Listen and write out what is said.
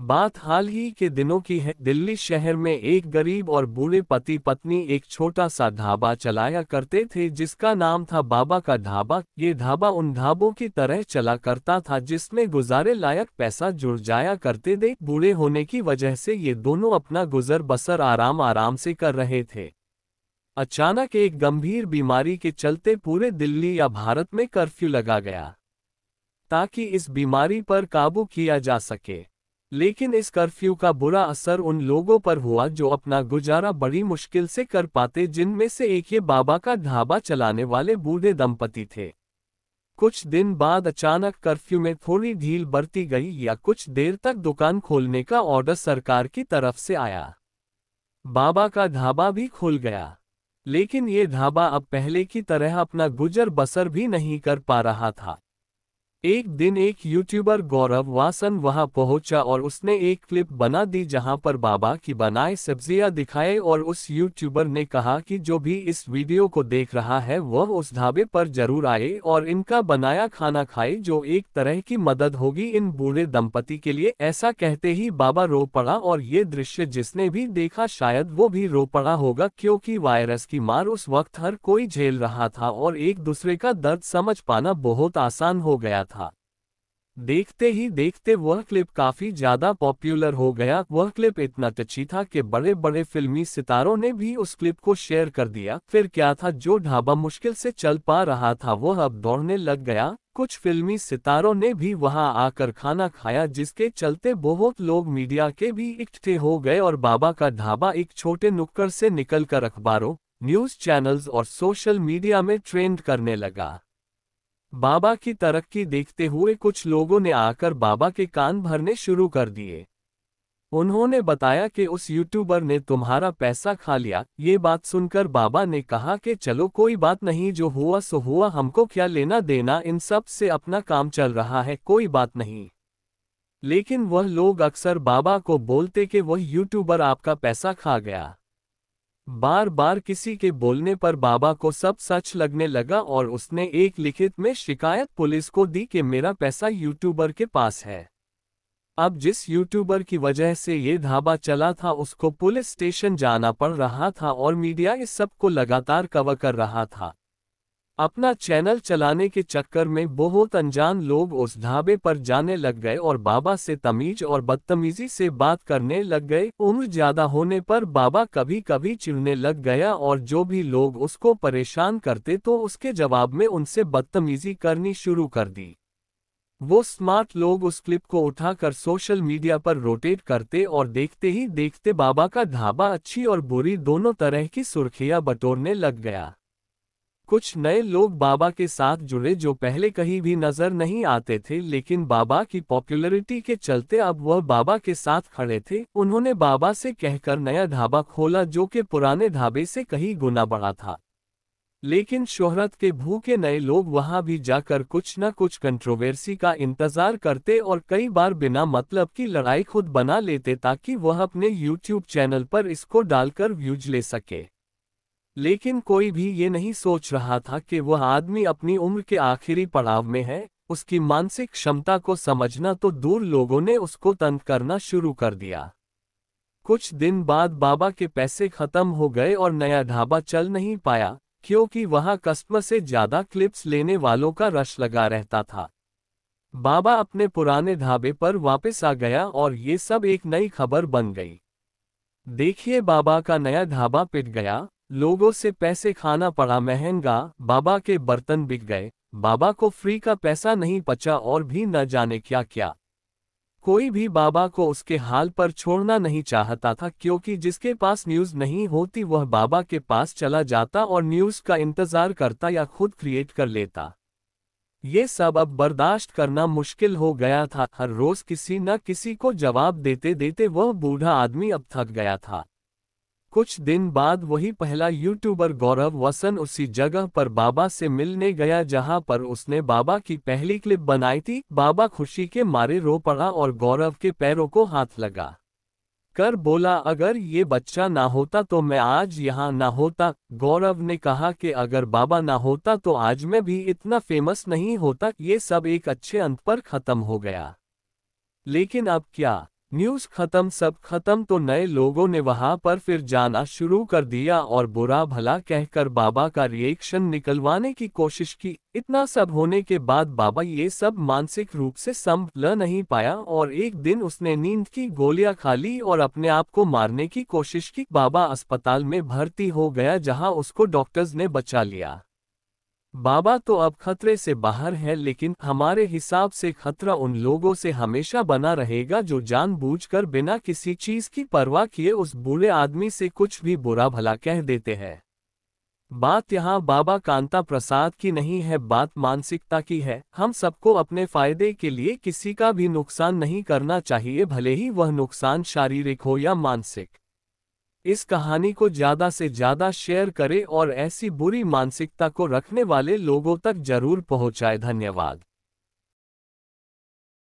बात हाल ही के दिनों की है। दिल्ली शहर में एक गरीब और बूढ़े पति पत्नी एक छोटा सा ढाबा चलाया करते थे जिसका नाम था बाबा का ढाबा। ये ढाबा उन ढाबों की तरह चला करता था जिसमें गुजारे लायक पैसा जुड़ जाया करते थे। बूढ़े होने की वजह से ये दोनों अपना गुजर बसर आराम आराम से कर रहे थे। अचानक एक गंभीर बीमारी के चलते पूरे दिल्ली या भारत में कर्फ्यू लगा गया ताकि इस बीमारी पर काबू किया जा सके। लेकिन इस कर्फ्यू का बुरा असर उन लोगों पर हुआ जो अपना गुजारा बड़ी मुश्किल से कर पाते, जिनमें से एक ये बाबा का ढाबा चलाने वाले बूढ़े दंपति थे। कुछ दिन बाद अचानक कर्फ्यू में थोड़ी ढील बरती गई या कुछ देर तक दुकान खोलने का ऑर्डर सरकार की तरफ से आया। बाबा का ढाबा भी खुल गया, लेकिन ये ढाबा अब पहले की तरह अपना गुजर बसर भी नहीं कर पा रहा था। एक दिन एक यूट्यूबर गौरव वासन वहां पहुंचा और उसने एक क्लिप बना दी जहां पर बाबा की बनाई सब्जियां दिखाए, और उस यूट्यूबर ने कहा कि जो भी इस वीडियो को देख रहा है वह उस ढाबे पर जरूर आए और इनका बनाया खाना खाए, जो एक तरह की मदद होगी इन बूढ़े दंपति के लिए। ऐसा कहते ही बाबा रो पड़ा, और ये दृश्य जिसने भी देखा शायद वो भी रो पड़ा होगा, क्योंकि वायरस की मार उस वक्त हर कोई झेल रहा था और एक दूसरे का दर्द समझ पाना बहुत आसान हो गया था। देखते ही देखते वह क्लिप काफी ज्यादा पॉपुलर हो गया। वह क्लिप इतना टची था कि बड़े बड़े फिल्मी सितारों ने भी उस क्लिप को शेयर कर दिया। फिर क्या था, जो ढाबा मुश्किल से चल पा रहा था वह अब दौड़ने लग गया। कुछ फिल्मी सितारों ने भी वहां आकर खाना खाया, जिसके चलते बहुत लोग मीडिया के भी इकट्ठे हो गए और बाबा का ढाबा एक छोटे नुक्कड़ से निकलकर अखबारों, न्यूज चैनल्स और सोशल मीडिया में ट्रेंड करने लगा। बाबा की तरक्की देखते हुए कुछ लोगों ने आकर बाबा के कान भरने शुरू कर दिए। उन्होंने बताया कि उस यूट्यूबर ने तुम्हारा पैसा खा लिया। ये बात सुनकर बाबा ने कहा कि चलो कोई बात नहीं, जो हुआ सो हुआ, हमको क्या लेना देना इन सब से, अपना काम चल रहा है, कोई बात नहीं। लेकिन वह लोग अक्सर बाबा को बोलते कि वह यूट्यूबर आपका पैसा खा गया। बार बार किसी के बोलने पर बाबा को सब सच लगने लगा और उसने एक लिखित में शिकायत पुलिस को दी कि मेरा पैसा यूट्यूबर के पास है। अब जिस यूट्यूबर की वजह से ये ढाबा चला था उसको पुलिस स्टेशन जाना पड़ रहा था और मीडिया इस सब को लगातार कवर कर रहा था। अपना चैनल चलाने के चक्कर में बहुत अनजान लोग उस ढाबे पर जाने लग गए और बाबा से तमीज और बदतमीजी से बात करने लग गए। उम्र ज्यादा होने पर बाबा कभी कभी चिढ़ने लग गया और जो भी लोग उसको परेशान करते तो उसके जवाब में उनसे बदतमीजी करनी शुरू कर दी। वो स्मार्ट लोग उस क्लिप को उठाकर सोशल मीडिया पर रोटेट करते और देखते ही देखते बाबा का ढाबा अच्छी और बुरी दोनों तरह की सुर्खियां बटोरने लग गया। कुछ नए लोग बाबा के साथ जुड़े जो पहले कहीं भी नजर नहीं आते थे, लेकिन बाबा की पॉपुलैरिटी के चलते अब वह बाबा के साथ खड़े थे। उन्होंने बाबा से कहकर नया ढाबा खोला जो कि पुराने ढाबे से कहीं गुना बड़ा था। लेकिन शोहरत के भूखे नए लोग वहां भी जाकर कुछ न कुछ कंट्रोवर्सी का इंतजार करते और कई बार बिना मतलब की लड़ाई खुद बना लेते ताकि वह अपने यूट्यूब चैनल पर इसको डालकर व्यूज ले सके। लेकिन कोई भी ये नहीं सोच रहा था कि वह आदमी अपनी उम्र के आखिरी पड़ाव में है। उसकी मानसिक क्षमता को समझना तो दूर, लोगों ने उसको तंग करना शुरू कर दिया। कुछ दिन बाद बाबा के पैसे खत्म हो गए और नया ढाबा चल नहीं पाया, क्योंकि वहां कस्टमर से ज्यादा क्लिप्स लेने वालों का रश लगा रहता था। बाबा अपने पुराने ढाबे पर वापस आ गया और ये सब एक नई खबर बन गई। देखिए, बाबा का नया ढाबा पिट गया, लोगों से पैसे खाना पड़ा महंगा, बाबा के बर्तन बिक गए, बाबा को फ्री का पैसा नहीं बचा और भी न जाने क्या क्या। कोई भी बाबा को उसके हाल पर छोड़ना नहीं चाहता था, क्योंकि जिसके पास न्यूज़ नहीं होती वह बाबा के पास चला जाता और न्यूज़ का इंतजार करता या खुद क्रिएट कर लेता। ये सब अब बर्दाश्त करना मुश्किल हो गया था। हर रोज किसी न किसी को जवाब देते देते वह बूढ़ा आदमी अब थक गया था। कुछ दिन बाद वही पहला यूट्यूबर गौरव वसन उसी जगह पर बाबा से मिलने गया जहां पर उसने बाबा की पहली क्लिप बनाई थी। बाबा खुशी के मारे रो पड़ा और गौरव के पैरों को हाथ लगा कर बोला, अगर ये बच्चा ना होता तो मैं आज यहाँ ना होता। गौरव ने कहा कि अगर बाबा ना होता तो आज मैं भी इतना फेमस नहीं होता। ये सब एक अच्छे अंत पर खत्म हो गया। लेकिन अब क्या? न्यूज़ खत्म, सब खत्म, तो नए लोगों ने वहां पर फिर जाना शुरू कर दिया और बुरा भला कहकर बाबा का रिएक्शन निकलवाने की कोशिश की। इतना सब होने के बाद बाबा ये सब मानसिक रूप से संभल नहीं पाया और एक दिन उसने नींद की गोलियां खा ली और अपने आप को मारने की कोशिश की। बाबा अस्पताल में भर्ती हो गया जहां उसको डॉक्टर्स ने बचा लिया। बाबा तो अब खतरे से बाहर है, लेकिन हमारे हिसाब से खतरा उन लोगों से हमेशा बना रहेगा जो जानबूझकर बिना किसी चीज की परवाह किए उस बूढ़े आदमी से कुछ भी बुरा भला कह देते हैं। बात यहाँ बाबा कांता प्रसाद की नहीं है, बात मानसिकता की है। हम सबको अपने फायदे के लिए किसी का भी नुकसान नहीं करना चाहिए, भले ही वह नुकसान शारीरिक हो या मानसिक। इस कहानी को ज़्यादा से ज़्यादा शेयर करें और ऐसी बुरी मानसिकता को रखने वाले लोगों तक जरूर पहुंचाए। धन्यवाद।